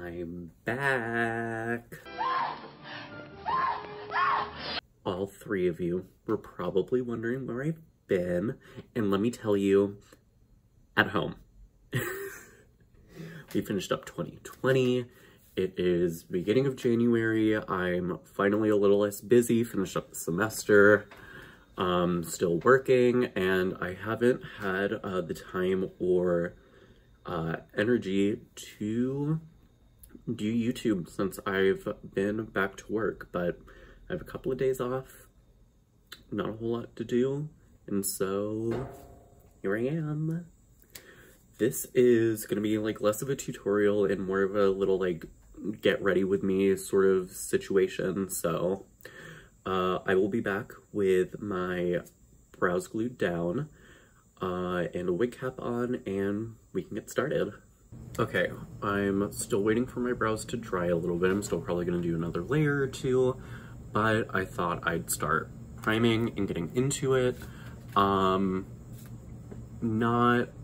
I'm back. All three of you were probably wondering where I've been, and let me tell you, at home. We finished up 2020. It is beginning of January. I'm finally a little less busy, finished up the semester. Still working, and I haven't had the time or energy to do YouTube since I've been back to work, but I have a couple of days off, not a whole lot to do, and so here I am. This is gonna be like less of a tutorial and more of a little like get ready with me sort of situation. So I will be back with my brows glued down and a wig cap on, and we can get started. Okay, I'm still waiting for my brows to dry a little bit. I'm still probably gonna do another layer or two, but I thought I'd start priming and getting into it. Not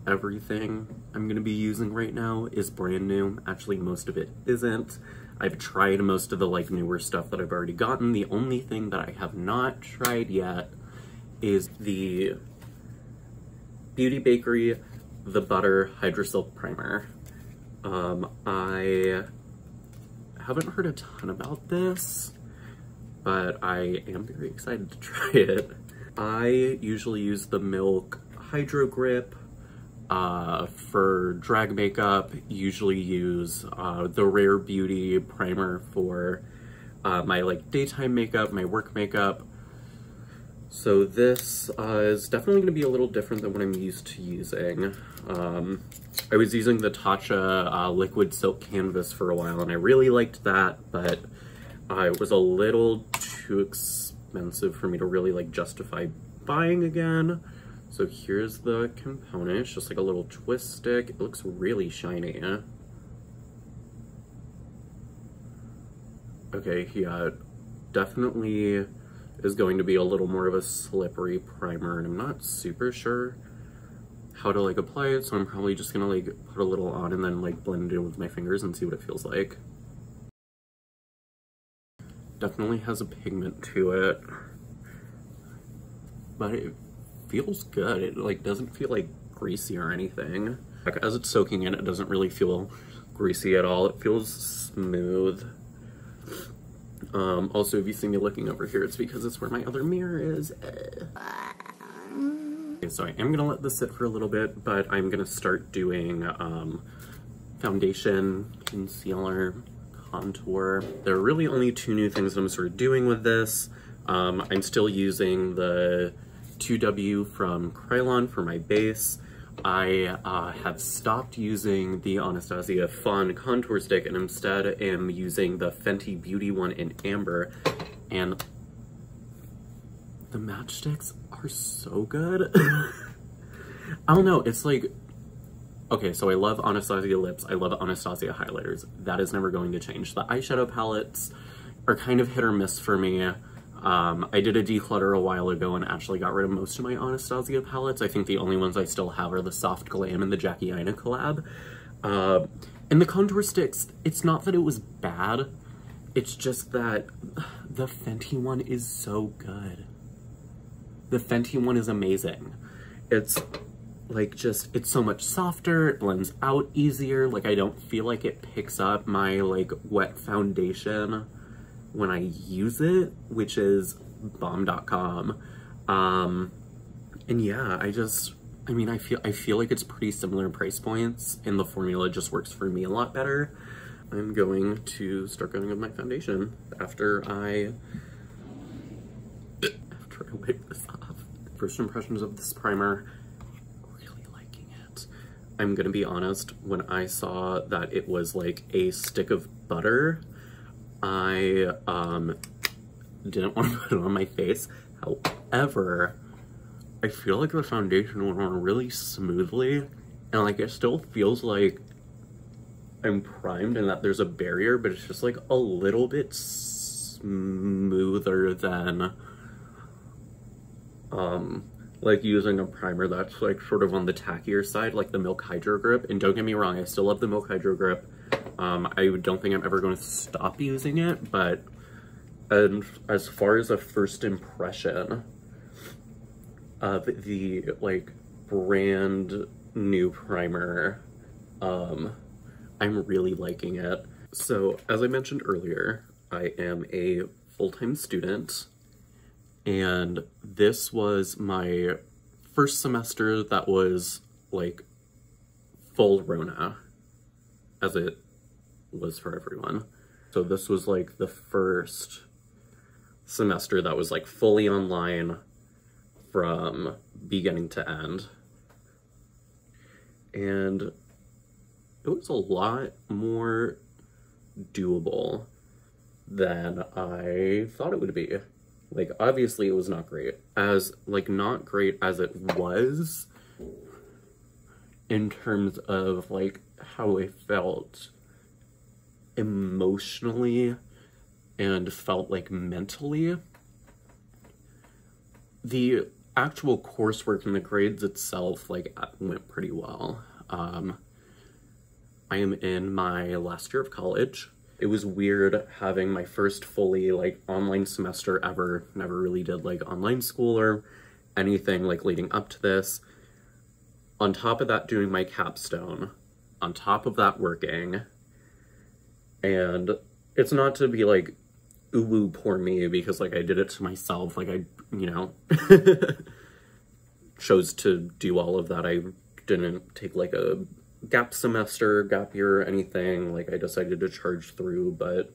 everything I'm gonna be using right now is brand new. Actually, most of it isn't. I've tried most of the like newer stuff that I've already gotten. The only thing that I have not tried yet is the Beauty Bakery The Butter Hydro Silk Primer. I haven't heard a ton about this, but I am very excited to try it. I usually use the Milk Hydro Grip. For drag makeup, usually use the Rare Beauty primer for my like daytime makeup, my work makeup. So this is definitely going to be a little different than what I'm used to using. I was using the Tatcha liquid silk canvas for a while, and I really liked that, but it was a little too expensive for me to really like justify buying again. So here's the component. It's just like a little twist stick. It looks really shiny. Okay, yeah, definitely is going to be a little more of a slippery primer, and I'm not super sure how to like apply it, so I'm probably just gonna like put a little on and then like blend it in with my fingers and see what it feels like. Definitely has a pigment to it, but it feels good. It like doesn't feel like greasy or anything. Like, as it's soaking in, it doesn't really feel greasy at all. It feels smooth. Also, if you see me looking over here, it's because it's where my other mirror is. Okay, so I am gonna let this sit for a little bit, but I'm gonna start doing foundation, concealer, contour. There are really only two new things that I'm sort of doing with this. I'm still using the 2W from Krylon for my base. I have stopped using the Anastasia Fawn contour stick and instead am using the Fenty Beauty one in Amber, and the matchsticks are so good. I don't know, it's like, okay, so I love Anastasia lips, I love Anastasia highlighters. That is never going to change. The eyeshadow palettes are kind of hit or miss for me. I did a declutter a while ago and actually got rid of most of my Anastasia palettes. I think the only ones I still have are the Soft Glam and the Jackie Aina collab. And the contour sticks, it's not that it was bad, it's just that the Fenty one is so good. The Fenty one is amazing. It's like just, it's so much softer, it blends out easier, like I don't feel like it picks up my like wet foundation when I use it, which is bomb.com. And yeah, I mean, I feel like it's pretty similar price points and the formula just works for me a lot better. I'm going to start going with my foundation after I wipe this off. First impressions of this primer, really liking it. I'm gonna be honest, when I saw that it was like a stick of butter, I didn't want to put it on my face. However, I feel like the foundation went on really smoothly, and like it still feels like I'm primed and that there's a barrier, but it's just like a little bit smoother than like using a primer that's like sort of on the tackier side, like the Milk Hydro Grip. And don't get me wrong, I still love the Milk Hydro Grip. I don't think I'm ever going to stop using it, but as far as a first impression of the like brand new primer, I'm really liking it. So as I mentioned earlier, I am a full-time student, and this was my first semester that was like full Rona, as it was for everyone. So this was like the first semester that was like fully online from beginning to end. And it was a lot more doable than I thought it would be. Like, obviously it was not great. Not great as it was in terms of like how I felt emotionally and felt like mentally. The actual coursework and the grades itself like went pretty well. I am in my last year of college. It was weird having my first fully like online semester ever. Never really did like online school or anything like leading up to this. On top of that, doing my capstone. On top of that, working. And it's not to be like, ooh, woo, poor me, because like I did it to myself. Like I, you know, chose to do all of that. I didn't take like a gap semester, gap year, or anything. Like I decided to charge through, but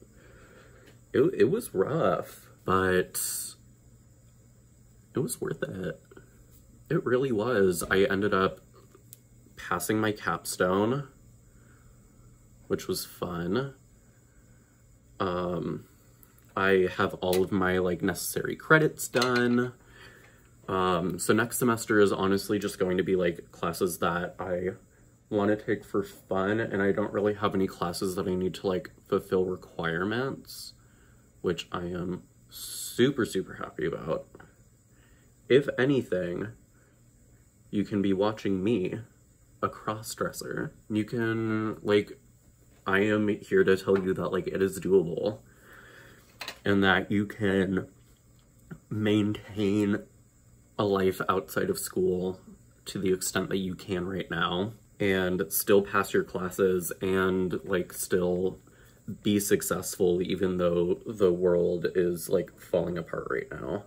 it was rough, but it was worth it. It really was. I ended up passing my capstone, which was fun. I have all of my like necessary credits done. So next semester is honestly just going to be like classes that I want to take for fun, and I don't really have any classes that I need to like fulfill requirements, which I am super, super happy about. If anything, you can be watching me, a cross-dresser. You can, like, I am here to tell you that, like, it is doable, and that you can maintain a life outside of school to the extent that you can right now, and still pass your classes and, like, still be successful even though the world is, like, falling apart right now.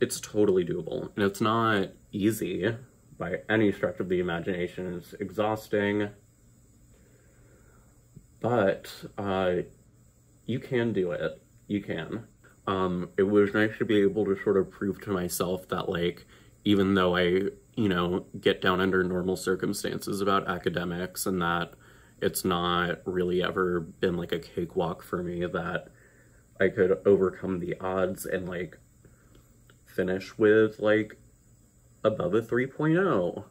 It's totally doable, and it's not easy by any stretch of the imagination. It's exhausting, but you can do it. You can. It was nice to be able to sort of prove to myself that, like, even though I, you know, get down under normal circumstances about academics, and that it's not really ever been like a cakewalk for me, that I could overcome the odds and like finish with like above a 3.0.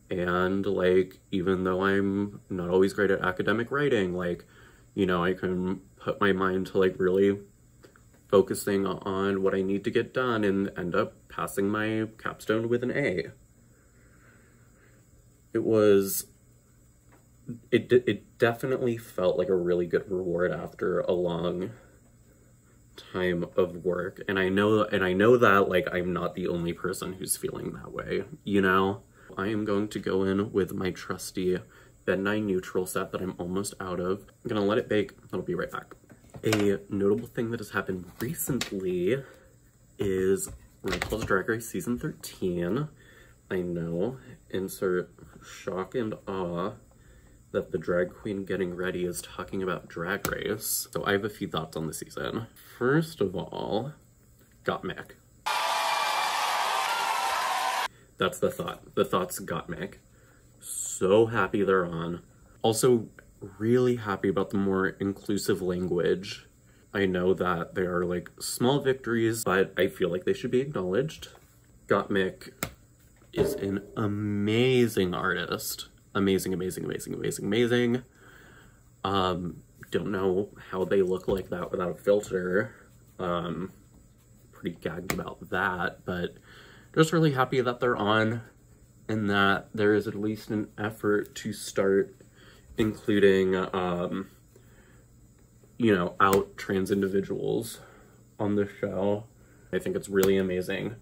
And like, even though I'm not always great at academic writing, like, you know, I can put my mind to like really focusing on what I need to get done and end up passing my capstone with an A. It definitely felt like a really good reward after a long time of work, and I know that like I'm not the only person who's feeling that way, you know? I am going to go in with my trusty Ben 9 neutral set that I'm almost out of. I'm gonna let it bake. I'll be right back. A notable thing that has happened recently is RuPaul's Drag Race Season 13. I know, insert shock and awe that the drag queen getting ready is talking about Drag Race. So I have a few thoughts on the season. First of all, Gottmik. That's the thought. The thought's Gottmik. So happy they're on. Also, really happy about the more inclusive language. I know that there are like small victories, but I feel like they should be acknowledged. Gottmik is an amazing artist. Amazing, amazing, amazing, amazing, amazing. Don't know how they look like that without a filter. Pretty gagged about that, but just really happy that they're on, and that there is at least an effort to start including, you know, out trans individuals on the show. I think it's really amazing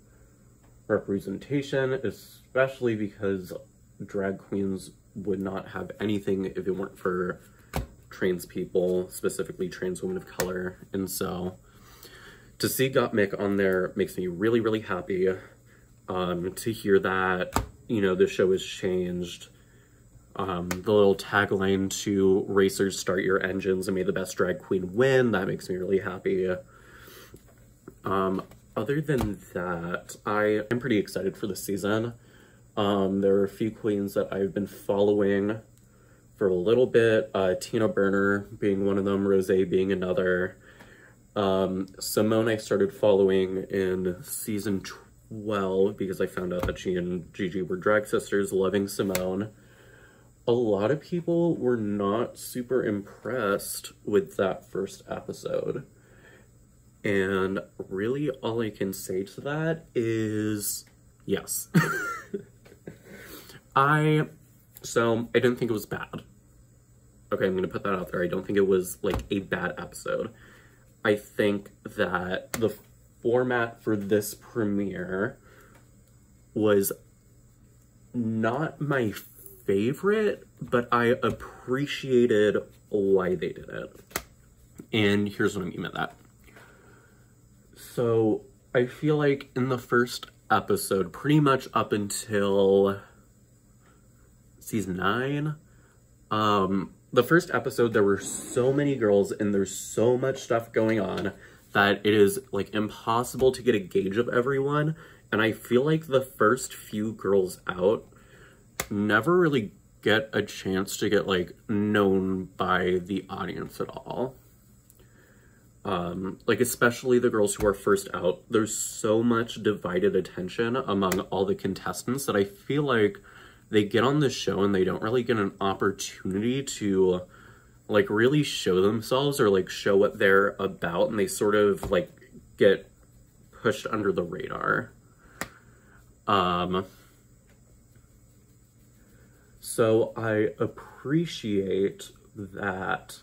representation, especially because drag queens would not have anything if it weren't for trans people, specifically trans women of color. And so to see Gottmik on there makes me really, really happy. To hear that, you know, the show has changed. The little tagline to "Racers, start your engines and may the best drag queen win," that makes me really happy. Other than that, I am pretty excited for the season. There are a few queens that I've been following for a little bit, Tina Burner being one of them, Rose being another. Simone I started following in season 12 because I found out that she and Gigi were drag sisters, loving Simone. A lot of people were not super impressed with that first episode. And really all I can say to that is yes. I didn't think it was bad. Okay, I'm gonna put that out there. I don't think it was like a bad episode. I think that the format for this premiere was not my favorite, but I appreciated why they did it. And here's what I mean by that. So I feel like in the first episode, pretty much up until season 9, the first episode, there were so many girls and there's so much stuff going on that it is like impossible to get a gauge of everyone. And I feel like the first few girls out never really get a chance to get like known by the audience at all. Like especially the girls who are first out, there's so much divided attention among all the contestants that I feel like they get on the show and they don't really get an opportunity to like really show themselves or like show what they're about, and they sort of like get pushed under the radar. So I appreciate that,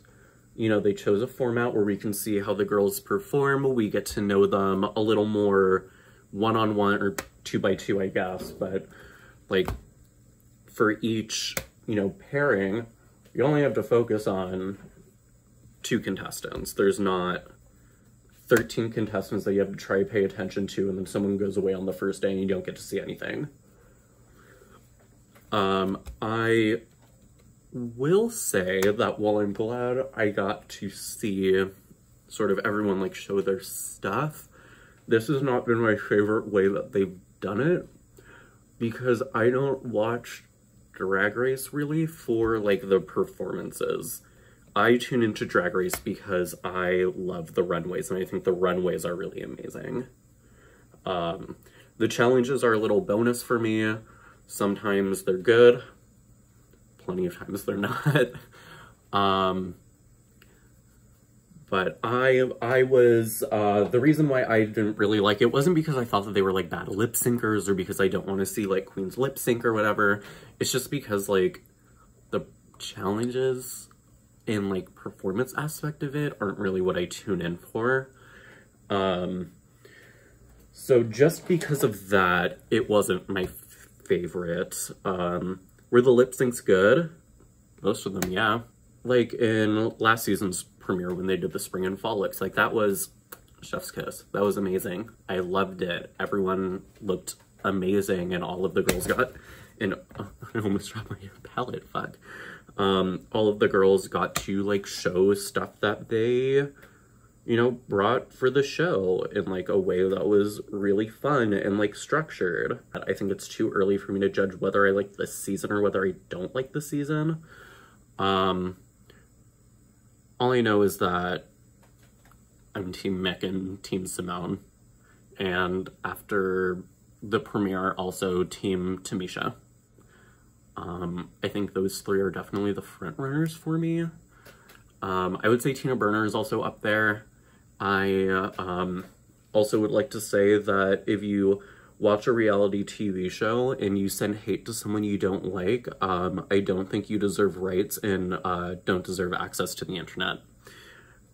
you know, they chose a format where we can see how the girls perform. We get to know them a little more one-on-one or 2x2, I guess, but like for each, you know, pairing, you only have to focus on 2 contestants. There's not 13 contestants that you have to try to pay attention to, and then someone goes away on the first day and you don't get to see anything. I will say that while I'm glad I got to see sort of everyone like show their stuff, this has not been my favorite way that they've done it, because I don't watch Drag Race really for like the performances. I tune into Drag Race because I love the runways, and I think the runways are really amazing. The challenges are a little bonus for me. Sometimes they're good, plenty of times they're not. But I was, the reason why I didn't really like it wasn't because I thought that they were like bad lip syncers or because I don't want to see like queens lip sync or whatever. It's just because like the challenges and like performance aspect of it aren't really what I tune in for. So just because of that, it wasn't my favorite. Were the lip syncs good? Most of them, yeah. Like in last season's premiere when they did the spring and fall looks, like that was chef's kiss. That was amazing. I loved it. Everyone looked amazing, and all of the girls got, and I almost dropped my palette, fuck. All of the girls got to like show stuff that they, you know, brought for the show in like a way that was really fun and like structured. I think it's too early for me to judge whether I like this season or whether I don't like the season. All I know is that I'm Team Mick and Team Simone, and after the premiere, also Team Tamisha. I think those 3 are definitely the front runners for me. I would say Tina Burner is also up there. I also would like to say that if you watch a reality TV show and you send hate to someone you don't like, I don't think you deserve rights and don't deserve access to the internet.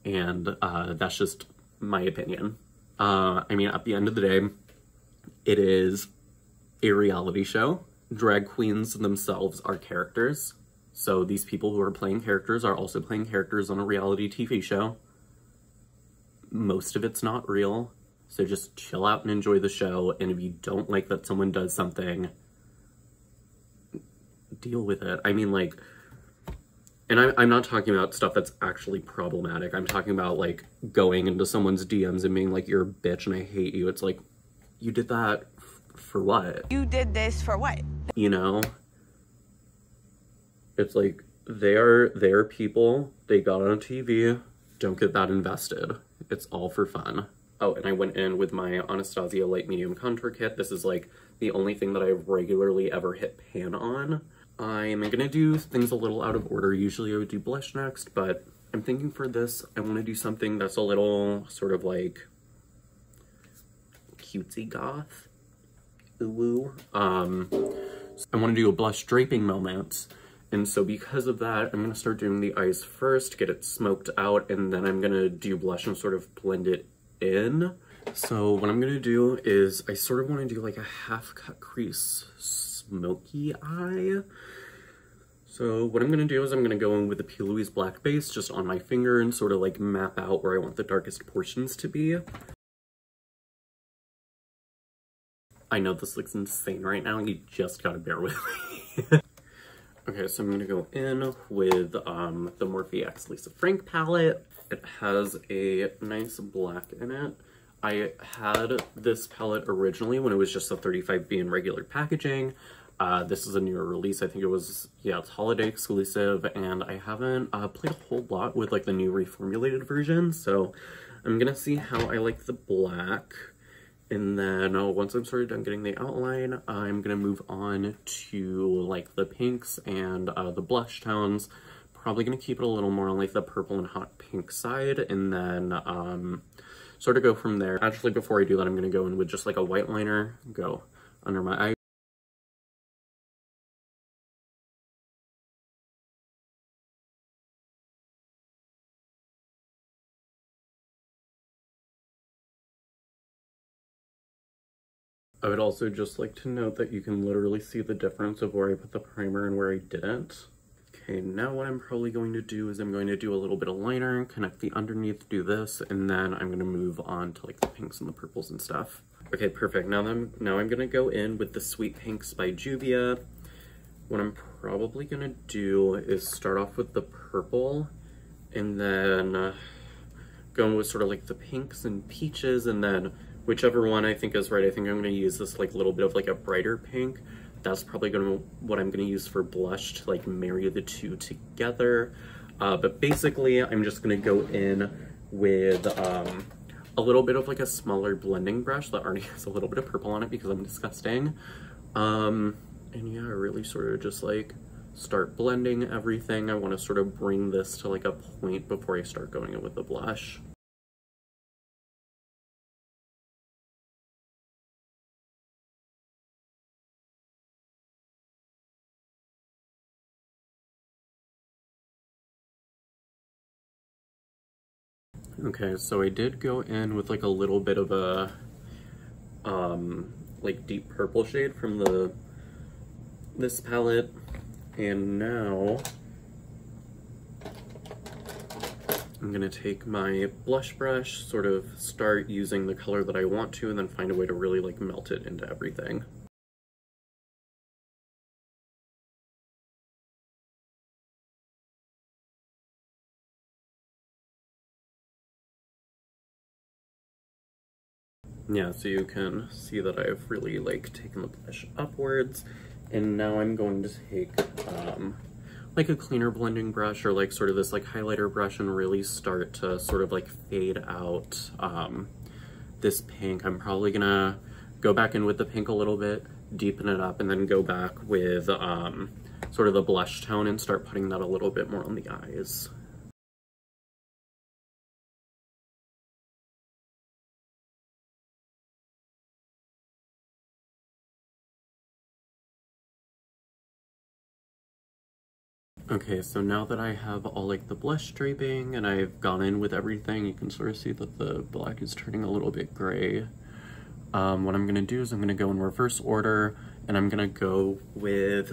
And that's just my opinion. I mean, at the end of the day, it is a reality show. Drag queens themselves are characters. So these people who are playing characters are also playing characters on a reality TV show. Most of it's not real. So just chill out and enjoy the show. And if you don't like that someone does something, deal with it. I mean, like, and I'm not talking about stuff that's actually problematic. I'm talking about, like, going into someone's DMs and being like, you're a bitch and I hate you. It's like, you did that for what? You did this for what? You know? It's like, they're people. They got on TV. Don't get that invested. It's all for fun. Oh, and I went in with my Anastasia Light Medium Contour Kit. This is, like, the only thing that I've regularly ever hit pan on. I'm gonna do things a little out of order. Usually I would do blush next, but I'm thinking for this, I want to do something that's a little sort of like cutesy goth. Ooh. I want to do a blush draping moment. And so because of that, I'm going to start doing the eyes first, get it smoked out, and then I'm going to do blush and sort of blend it in. So what I'm going to do is I sort of want to do like a half cut crease smoky eye. So what I'm going to do is I'm going to go in with the P. Louise black base just on my finger and sort of like map out where I want the darkest portions to be. I know this looks insane right now, you just gotta bear with me. Okay, so I'm gonna go in with the Morphe X Lisa Frank palette. It has a nice black in it. I had this palette originally when it was just a 35B in regular packaging. This is a newer release. I think it was, yeah, it's holiday exclusive, and I haven't played a whole lot with like the new reformulated version, so I'm gonna see how I like the black. And then once I'm sort of done getting the outline, I'm gonna move on to like the pinks and the blush tones. Probably gonna keep it a little more on like the purple and hot pink side, and then sort of go from there. Actually, before I do that, I'm gonna go in with just like a white liner, go under my eye. I would also just like to note that you can literally see the difference of where I put the primer and where I didn't. Okay, now what I'm probably going to do is I'm going to do a little bit of liner, connect the underneath, do this, and then I'm going to move on to like the pinks and the purples and stuff. Okay, perfect. Now I'm going to go in with the Sweet Pinks by Juvia. What I'm probably going to do is start off with the purple, and then go in with sort of like the pinks and peaches, and then whichever one I think is right, I think I'm going to use this like little bit of like a brighter pink. That's probably what I'm going to use for blush to like marry the two together. But basically, I'm just going to go in with a little bit of like a smaller blending brush that already has a little bit of purple on it because I'm disgusting. And yeah, really sort of just like start blending everything. I want to sort of bring this to like a point before I start going in with the blush. Okay, so I did go in with like a little bit of a like deep purple shade from this palette, and now I'm gonna take my blush brush, sort of start using the color that I want to, and then find a way to really like melt it into everything. Yeah, so you can see that I've really like taken the blush upwards, and now I'm going to take like a cleaner blending brush or like sort of this like highlighter brush and really start to sort of like fade out this pink. I'm probably gonna go back in with the pink a little bit, deepen it up, and then go back with sort of the blush tone and start putting that a little bit more on the eyes. Okay, so now that I have all like the blush draping and I've gone in with everything, you can sort of see that the black is turning a little bit gray. What I'm gonna do is I'm gonna go in reverse order, and I'm gonna go with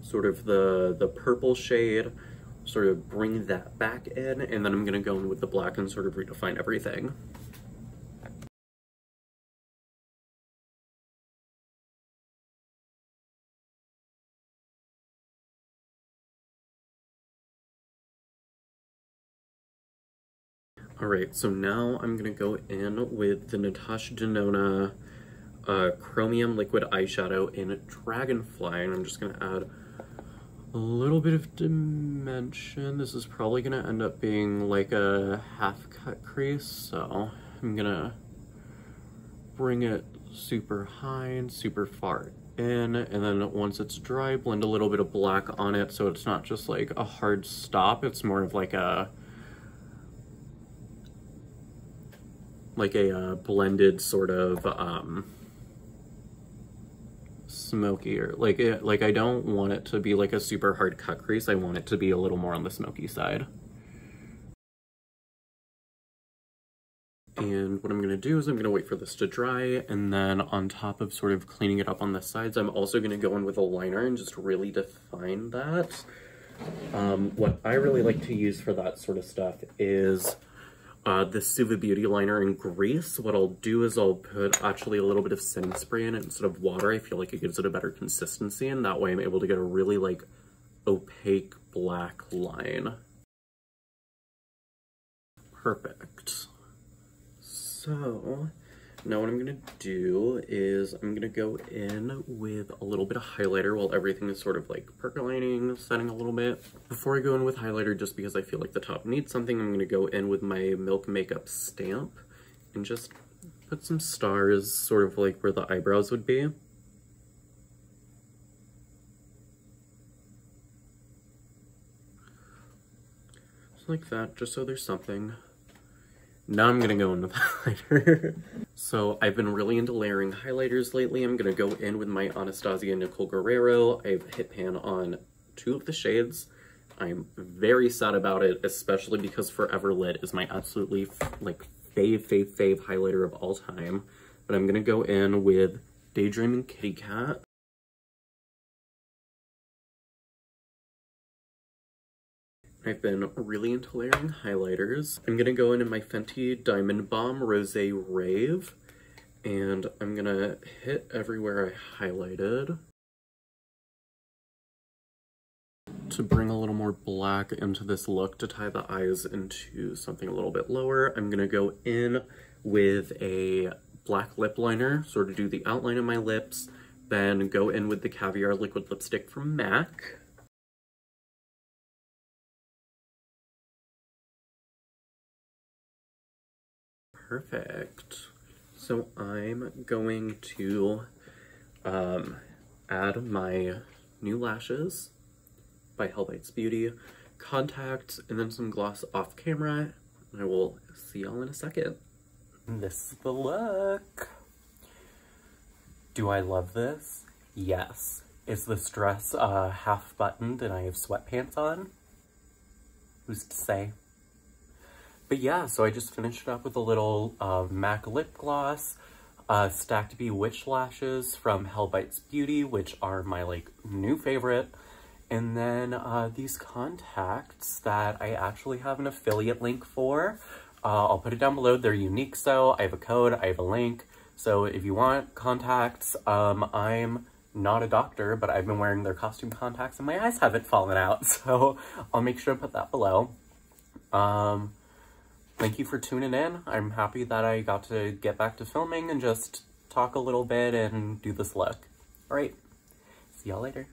sort of the purple shade, sort of bring that back in, and then I'm gonna go in with the black and sort of redefine everything. Alright, so now I'm gonna go in with the Natasha Denona Chromium Liquid Eyeshadow in Dragonfly, and I'm just gonna add a little bit of dimension. This is probably gonna end up being like a half cut crease, so I'm gonna bring it super high and super far in, and then once it's dry, blend a little bit of black on it so it's not just like a hard stop, it's more of like a blended sort of smoky, or like I don't want it to be like a super hard cut crease. I want it to be a little more on the smoky side. And what I'm gonna do is I'm gonna wait for this to dry, and then on top of sort of cleaning it up on the sides, I'm also gonna go in with a liner and just really define that. What I really like to use for that sort of stuff is the Suva Beauty liner in grease. What I'll do is I'll put actually a little bit of setting spray in it instead of water. I feel like it gives it a better consistency, and that way I'm able to get a really like opaque black line. Perfect. So now what I'm gonna do is I'm gonna go in with a little bit of highlighter while everything is sort of like percolating, setting a little bit. Before I go in with highlighter, just because I feel like the top needs something, I'm gonna go in with my Milk Makeup stamp and just put some stars sort of like where the eyebrows would be. Just like that, just so there's something. Now I'm gonna go in with highlighter. So I've been really into layering highlighters lately. I'm gonna go in with my Anastasia Nicole Guerrero. I've hit pan on 2 of the shades. I'm very sad about it, especially because Forever Lit is my absolutely like fave highlighter of all time. But I'm gonna go in with Daydreaming Kitty Cat. I've been really into layering highlighters. I'm gonna go in my Fenty Diamond Bomb Rosé Rave, and I'm gonna hit everywhere I highlighted to bring a little more black into this look to tie the eyes into something a little bit lower. I'm gonna go in with a black lip liner, sort of do the outline of my lips, then go in with the Caviar Liquid Lipstick from MAC. Perfect. So I'm going to add my new lashes by Hell Bites Beauty, contacts, and then some gloss off camera. I will see y'all in a second. This is the look. Do I love this? Yes. Is this dress half buttoned and I have sweatpants on? Who's to say? But yeah, so I just finished it up with a little MAC lip gloss, Stacked B Witch lashes from Hell Bites Beauty, which are my like new favorite, and then these contacts that I actually have an affiliate link for. I'll put it down below. They're unique, so I have a code, I have a link. So if you want contacts, I'm not a doctor, but I've been wearing their costume contacts and my eyes haven't fallen out, so I'll make sure to put that below. Thank you for tuning in. I'm happy that I got to get back to filming and just talk a little bit and do this look. All right, see y'all later.